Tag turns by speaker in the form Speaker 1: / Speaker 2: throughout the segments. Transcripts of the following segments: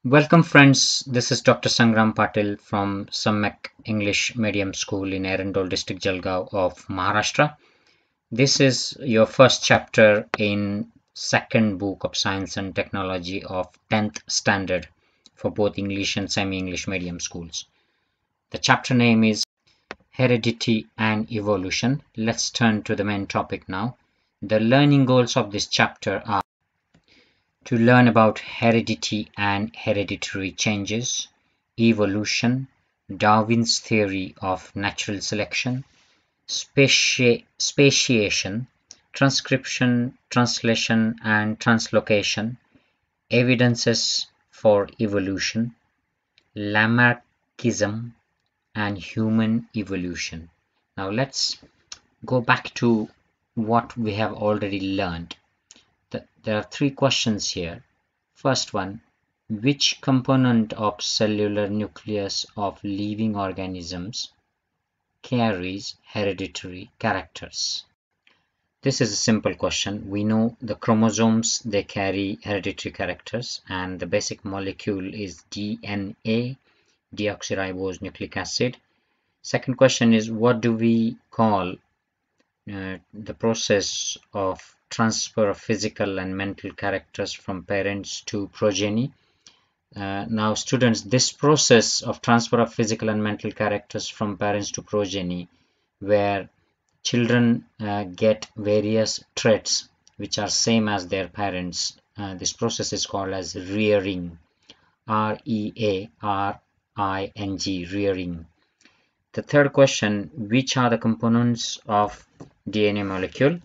Speaker 1: Welcome friends, this is Dr. Sangram Patil from Sammek English Medium School in Erindol district Jalgaon of Maharashtra. This is your first chapter in second book of Science and Technology of 10th standard for both English and semi-English medium schools. The chapter name is Heredity and Evolution. Let's turn to the main topic now. The learning goals of this chapter are to learn about heredity and hereditary changes, evolution, Darwin's theory of natural selection, speciation, transcription, translation and translocation, evidences for evolution, Lamarckism, and human evolution. Now let's go back to what we have already learned. There are three questions here. First one, which component of cellular nucleus of living organisms carries hereditary characters? This is a simple question. We know the chromosomes, they carry hereditary characters, and the basic molecule is DNA, deoxyribose nucleic acid. Second question is, what do we call the process of transfer of physical and mental characters from parents to progeny? Now students, this process of transfer of physical and mental characters from parents to progeny, where children get various traits which are same as their parents, this process is called as rearing, R-E-A-R-I-N-G, rearing. The third question, which are the components of DNA molecule?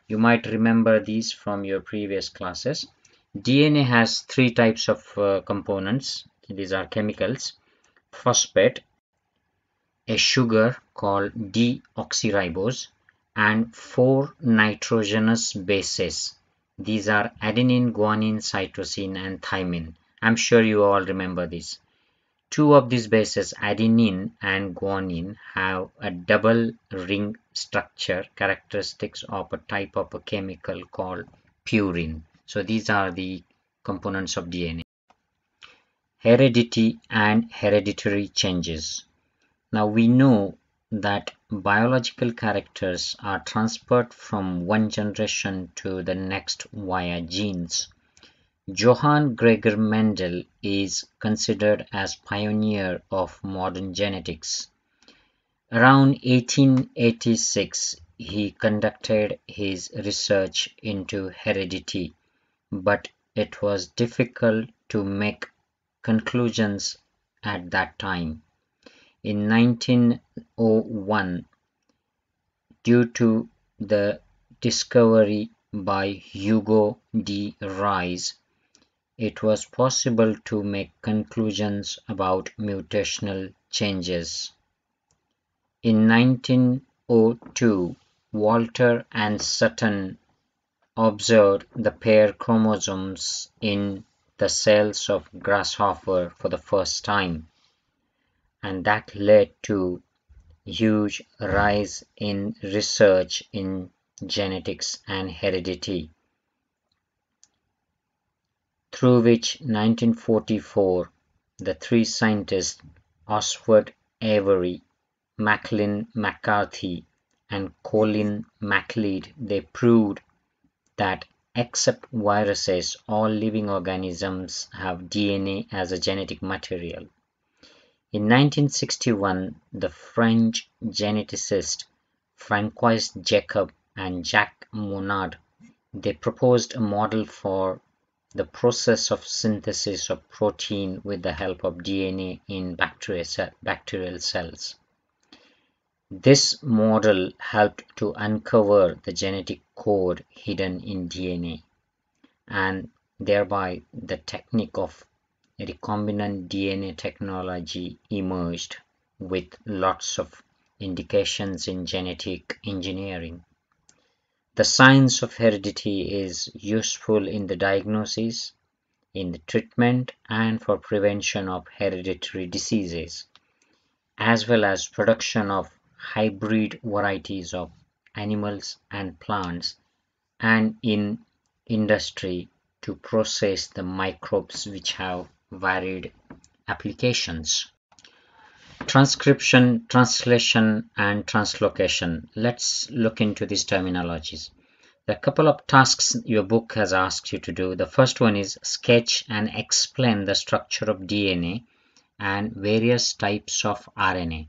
Speaker 1: You might remember these from your previous classes. DNA has three types of components. These are chemicals: phosphate, a sugar called deoxyribose, and four nitrogenous bases. These are adenine, guanine, cytosine, and thymine. I'm sure you all remember these. Two of these bases, adenine and guanine, have a double ring structure, characteristics of a type of a chemical called purine. So these are the components of DNA. Heredity and hereditary changes. Now we know that biological characters are transferred from one generation to the next via genes. Johann Gregor Mendel is considered as pioneer of modern genetics. Around 1886, he conducted his research into heredity, but it was difficult to make conclusions at that time. In 1901, due to the discovery by Hugo de Ries, it was possible to make conclusions about mutational changes. In 1902, Walter and Sutton observed the pair chromosomes in the cells of grasshopper for the first time, and that led to huge rise in research in genetics and heredity, through which 1944 the three scientists Oswald Avery, Macklin McCarthy, and Colin MacLeod, they proved that except viruses, all living organisms have DNA as a genetic material. In 1961, the French geneticists Francois Jacob and Jacques Monod, they proposed a model for the process of synthesis of protein with the help of DNA in bacterial cells. This model helped to uncover the genetic code hidden in DNA, and thereby the technique of recombinant DNA technology emerged, with lots of indications in genetic engineering. The science of heredity is useful in the diagnosis, in the treatment, and for prevention of hereditary diseases, as well as production of hybrid varieties of animals and plants, and in industry to process the microbes which have varied applications. Transcription, translation, and translocation. Let's look into these terminologies. The couple of tasks your book has asked you to do. The first one is sketch and explain the structure of DNA and various types of RNA.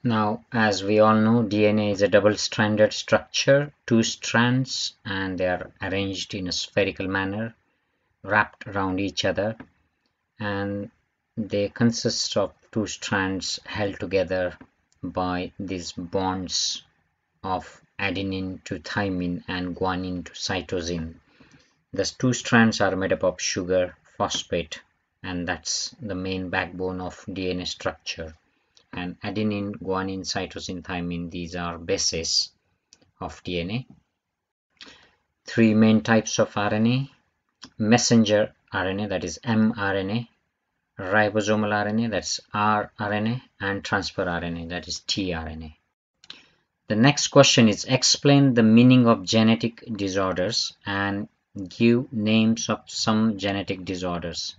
Speaker 1: Now, as we all know, DNA is a double-stranded structure, two strands, and they are arranged in a spherical manner, wrapped around each other, and they consist of two strands held together by these bonds of adenine to thymine and guanine to cytosine. The two strands are made up of sugar, phosphate, and that's the main backbone of DNA structure. And adenine, guanine, cytosine, thymine, these are bases of DNA. Three main types of RNA: messenger RNA, that is mRNA, ribosomal RNA, that's rRNA, and transfer RNA, that is tRNA. The next question is explain the meaning of genetic disorders and give names of some genetic disorders.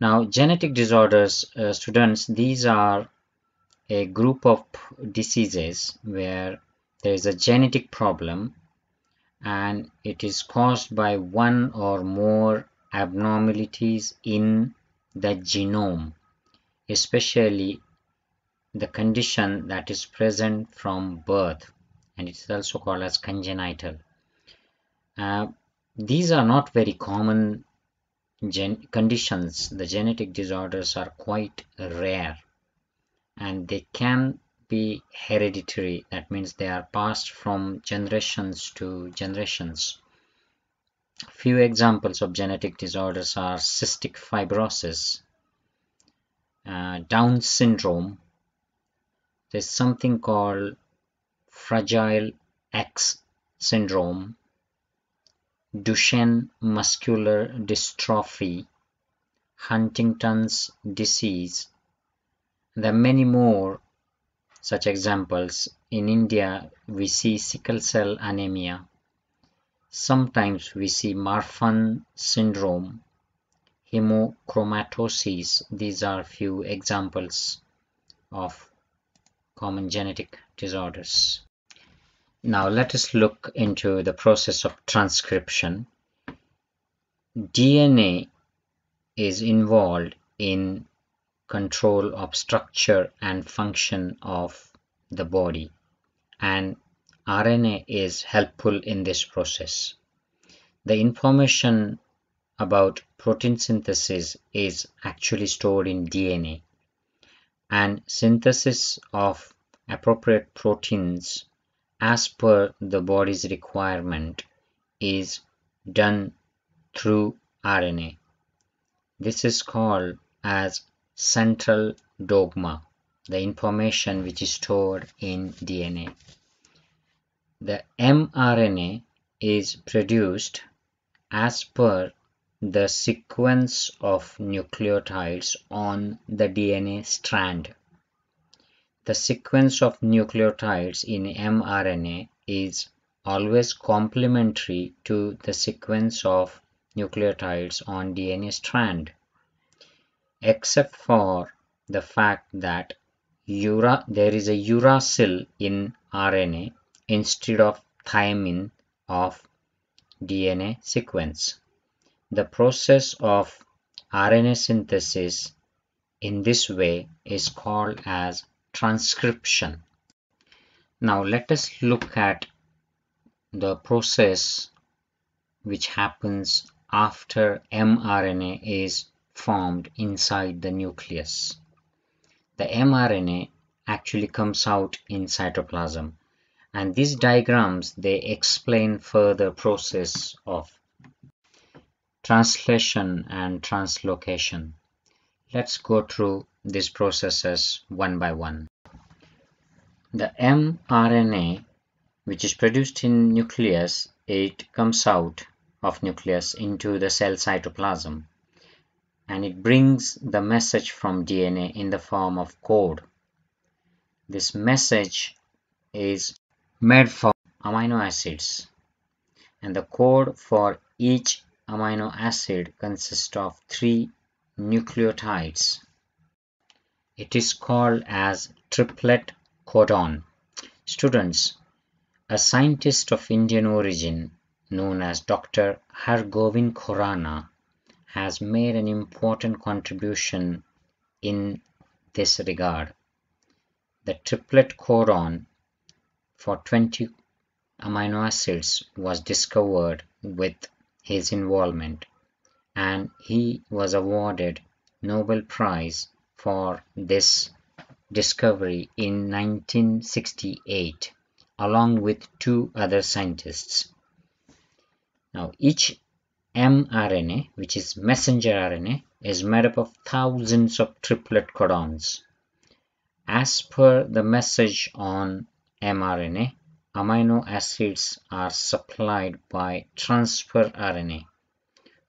Speaker 1: Now, genetic disorders, students, these are a group of diseases where there is a genetic problem and it is caused by one or more abnormalities in the genome, especially the condition that is present from birth, and it's also called as congenital. These are not very common conditions. The genetic disorders are quite rare and they can be hereditary. That means they are passed from generations to generations. Few examples of genetic disorders are cystic fibrosis, Down syndrome. There's something called Fragile X syndrome, Duchenne muscular dystrophy, Huntington's disease. There are many more such examples. In India, we see sickle cell anemia. Sometimes we see Marfan syndrome, hemochromatosis. These are few examples of common genetic disorders. Now let us look into the process of transcription. DNA is involved in control of structure and function of the body, and RNA is helpful in this process. The information about protein synthesis is actually stored in DNA, and synthesis of appropriate proteins as per the body's requirement is done through RNA. This is called as central dogma, the information which is stored in DNA. The mRNA is produced as per the sequence of nucleotides on the DNA strand. The sequence of nucleotides in mRNA is always complementary to the sequence of nucleotides on DNA strand, except for the fact that there is a uracil in RNA instead of thymine of DNA sequence. The process of RNA synthesis in this way is called as transcription. Now let us look at the process which happens after mRNA is formed inside the nucleus. The mRNA actually comes out in cytoplasm, and these diagrams, they explain further process of translation and translocation. Let's go through these processes one by one. The mRNA, which is produced in nucleus, it comes out of nucleus into the cell cytoplasm, and it brings the message from DNA in the form of code. This message is made from amino acids, and the code for each amino acid consists of 3 nucleotides. It is called as triplet codon. Students, a scientist of Indian origin known as Dr. Hargobind Khorana has made an important contribution in this regard. The triplet codon for 20 amino acids was discovered with his involvement, and he was awarded Nobel Prize for this discovery in 1968, along with two other scientists. Now, each mRNA, which is messenger RNA, is made up of thousands of triplet codons. As per the message on mRNA, amino acids are supplied by transfer RNA.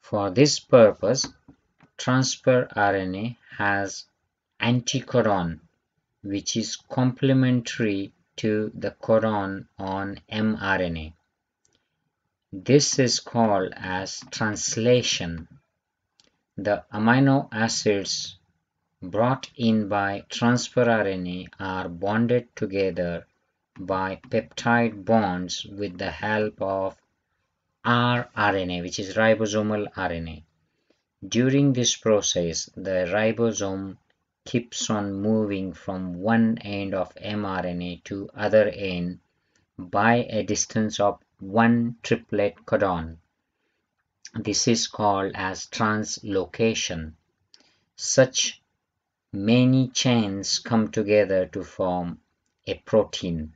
Speaker 1: For this purpose, transfer RNA has anticodon, which is complementary to the codon on mRNA. This is called as translation. The amino acids brought in by transfer RNA are bonded together by peptide bonds with the help of rRNA, which is ribosomal RNA. During this process, the ribosome keeps on moving from one end of mRNA to other end by a distance of one triplet codon. This is called as translocation. Such many chains come together to form a protein.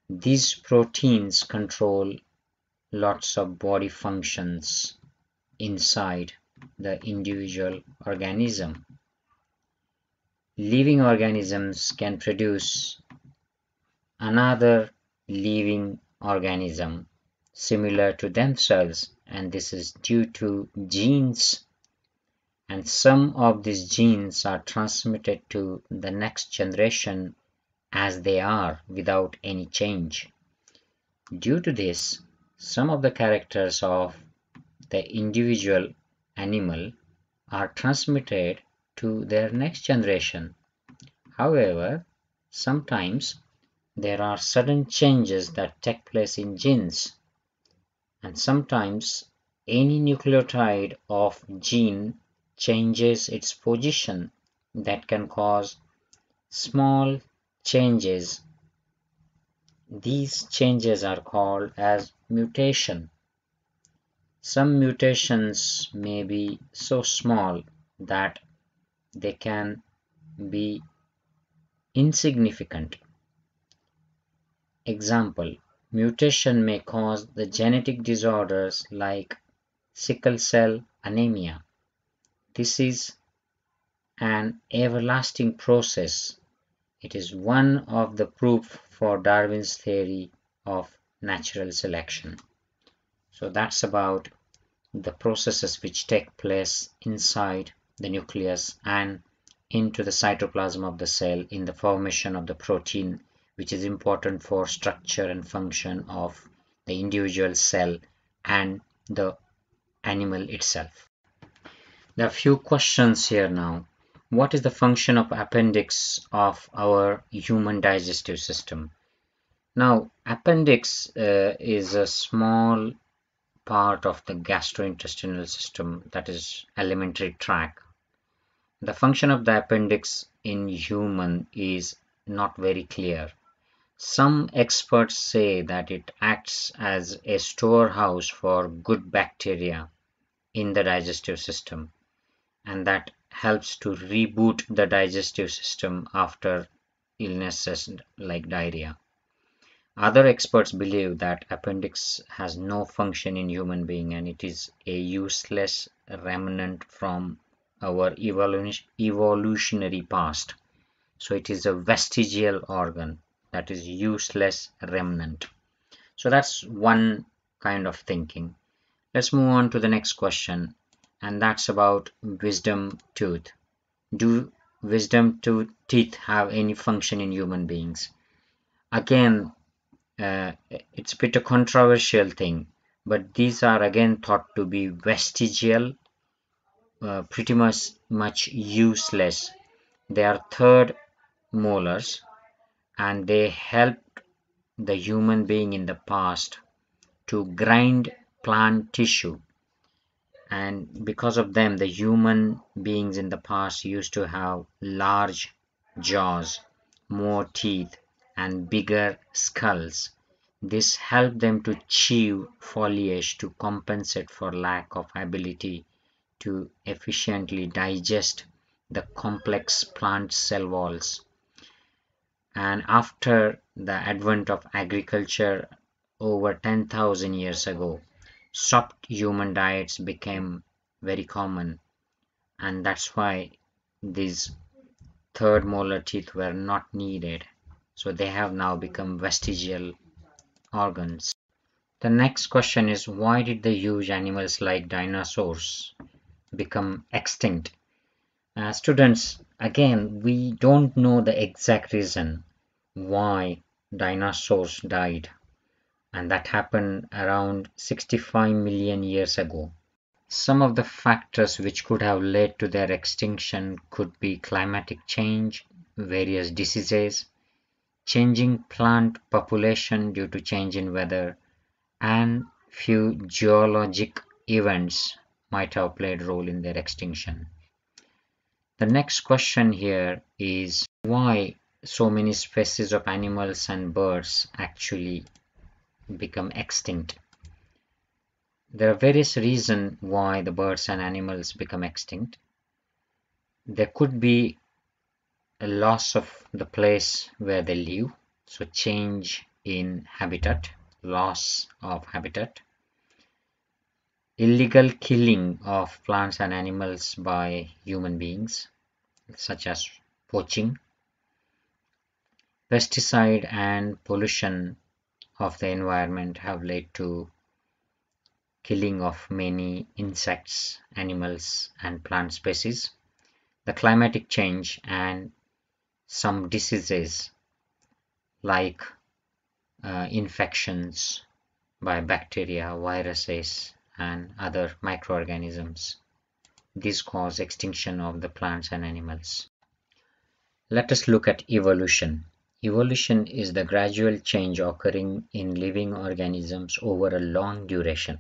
Speaker 1: These proteins control lots of body functions inside the individual organism. Living organisms can produce another living organism similar to themselves, and this is due to genes, and some of these genes are transmitted to the next generation as they are without any change. Due to this, some of the characters of the individual animal are transmitted to their next generation. However, sometimes there are sudden changes that take place in genes, and sometimes any nucleotide of gene changes its position that can cause small changes. These changes are called as mutation. Some mutations may be so small that they can be insignificant. Example, mutation may cause the genetic disorders like sickle cell anemia. This is an everlasting process. It is one of the proof for Darwin's theory of natural selection. So that's about the processes which take place inside the nucleus and into the cytoplasm of the cell in the formation of the protein, which is important for structure and function of the individual cell and the animal itself. There are a few questions here now. What is the function of appendix of our human digestive system? Now, appendix is a small part of the gastrointestinal system, that is alimentary tract. The function of the appendix in human is not very clear. Some experts say that it acts as a storehouse for good bacteria in the digestive system, and that helps to reboot the digestive system after illnesses like diarrhea. Other experts believe that appendix has no function in human being and it is a useless remnant from our evolutionary past. So it is a vestigial organ, that is useless remnant. So that's one kind of thinking. Let's move on to the next question, and that's about wisdom tooth. Do wisdom teeth have any function in human beings? Again, it's a bit a controversial thing, but these are again thought to be vestigial pretty much useless. They are third molars, and they helped the human being in the past to grind plant tissue, and because of them the human beings in the past used to have large jaws, more teeth, and bigger skulls. This helped them to chew foliage to compensate for lack of ability to efficiently digest the complex plant cell walls. And after the advent of agriculture over 10,000 years ago, soft human diets became very common, and that's why these third molar teeth were not needed. So they have now become vestigial organs. The next question is, why did the huge animals like dinosaurs become extinct? Students, again, we don't know the exact reason why dinosaurs died, and that happened around 65 million years ago. Some of the factors which could have led to their extinction could be climatic change, various diseases, changing plant population due to change in weather, and few geologic events might have played a role in their extinction. The next question here is, why so many species of animals and birds actually become extinct? There are various reasons why the birds and animals become extinct. There could be a loss of the place where they live, so change in habitat, loss of habitat, illegal killing of plants and animals by human beings, such as poaching, pesticide and pollution of the environment have led to killing of many insects, animals, and plant species. The climatic change and some diseases like infections by bacteria, viruses, and other microorganisms. These cause extinction of the plants and animals. Let us look at evolution. Evolution is the gradual change occurring in living organisms over a long duration.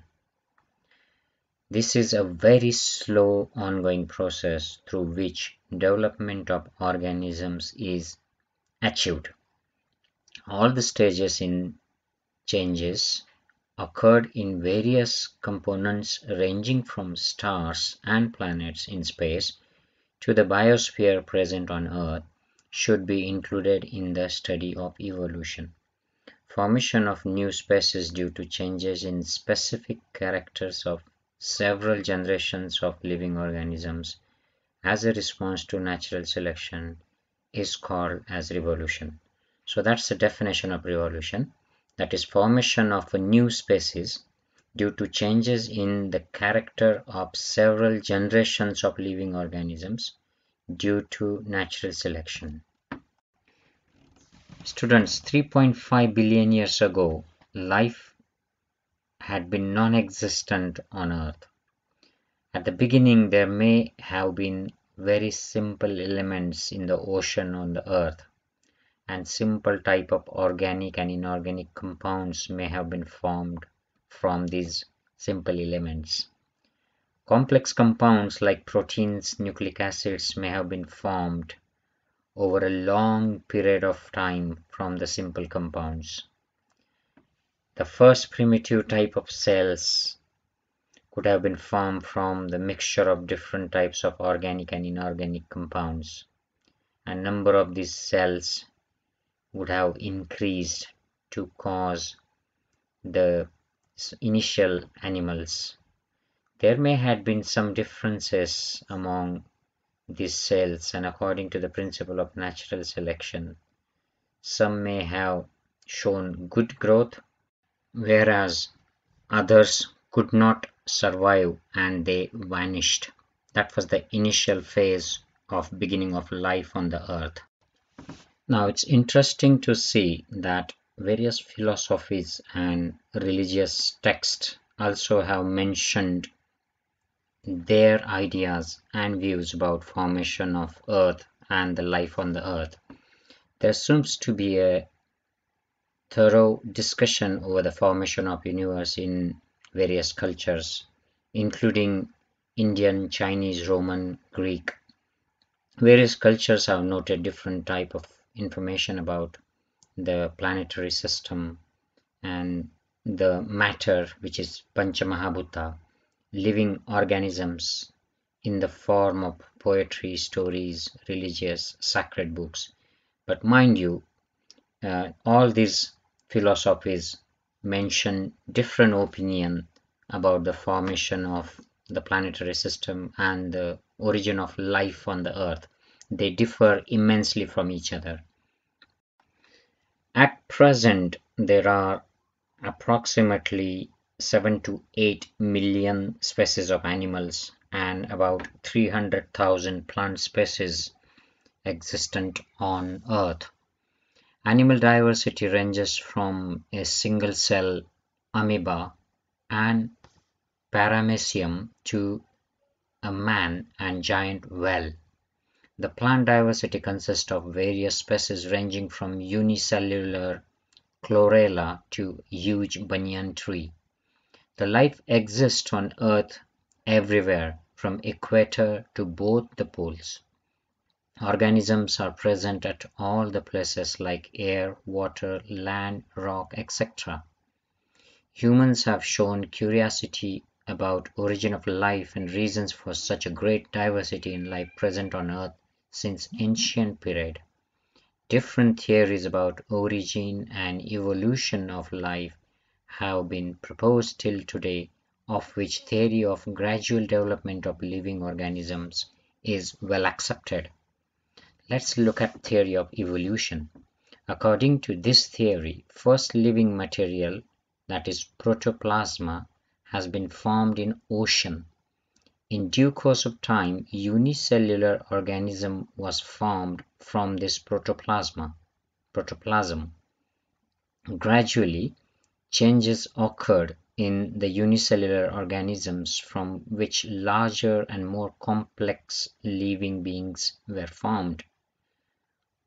Speaker 1: This is a very slow ongoing process through which development of organisms is achieved. All the stages in changes occurred in various components ranging from stars and planets in space to the biosphere present on Earth should be included in the study of evolution. Formation of new species due to changes in specific characters of several generations of living organisms as a response to natural selection is called as revolution. So that's the definition of revolution. That is formation of a new species due to changes in the character of several generations of living organisms due to natural selection. Students, 3.5 billion years ago, life had been non-existent on Earth. At the beginning, there may have been very simple elements in the ocean on the Earth, and simple type of organic and inorganic compounds may have been formed from these simple elements. Complex compounds like proteins, nucleic acids may have been formed over a long period of time from the simple compounds. The first primitive type of cells could have been formed from the mixture of different types of organic and inorganic compounds, and number of these cells would have increased to cause the initial animals. There may have been some differences among these cells, and according to the principle of natural selection, some may have shown good growth, whereas others could not survive and they vanished. That was the initial phase of beginning of life on the earth. Now it's interesting to see that various philosophies and religious texts also have mentioned their ideas and views about formation of Earth and the life on the Earth. There seems to be a thorough discussion over the formation of universe in various cultures, including Indian, Chinese, Roman, Greek. Various cultures have noted different type of information about the planetary system and the matter, which is Panchamahabhuta, living organisms in the form of poetry, stories, religious, sacred books. But mind you, all these philosophies mention different opinion about the formation of the planetary system and the origin of life on the Earth. They differ immensely from each other. At present, there are approximately 7 to 8 million species of animals and about 300,000 plant species existent on Earth. Animal diversity ranges from a single-cell amoeba and paramecium to a man and giant whale. The plant diversity consists of various species ranging from unicellular chlorella to huge banyan tree. The life exists on Earth everywhere, from equator to both the poles. Organisms are present at all the places like air, water, land, rock, etc. Humans have shown curiosity about origin of life and reasons for such a great diversity in life present on Earth since ancient period. Different theories about origin and evolution of life have been proposed till today, of which theory of gradual development of living organisms is well accepted. Let's look at theory of evolution. According to this theory, first living material, that is protoplasma, has been formed in ocean. In due course of time, unicellular organism was formed from this protoplasm. Gradually, changes occurred in the unicellular organisms from which larger and more complex living beings were formed.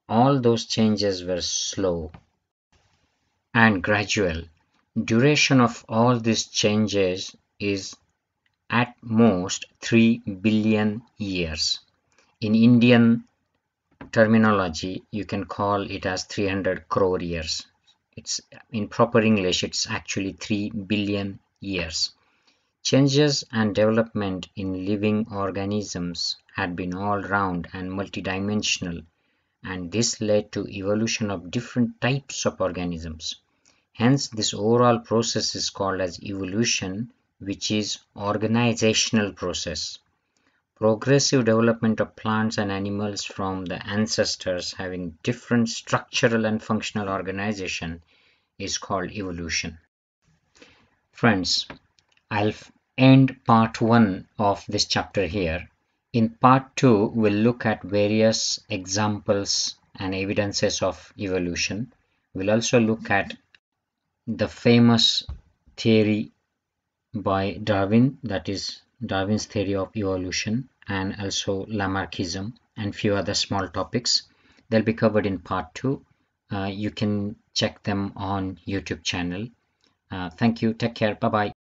Speaker 1: All those changes were slow and gradual. Duration of all these changes is at most 3 billion years. In Indian terminology, you can call it as 300 crore years. It's in proper English, it's actually 3 billion years. Changes and development in living organisms had been all round and multidimensional, and this led to evolution of different types of organisms. Hence, this overall process is called as evolution, which is organizational process. Progressive development of plants and animals from the ancestors having different structural and functional organization is called evolution. Friends, I'll end part 1 of this chapter here. In part 2, we'll look at various examples and evidences of evolution. We'll also look at the famous theory by Darwin, that is Darwin's theory of evolution, and also Lamarckism, and few other small topics. They'll be covered in part 2. You can check them on YouTube channel. Thank you. Take care. Bye-bye.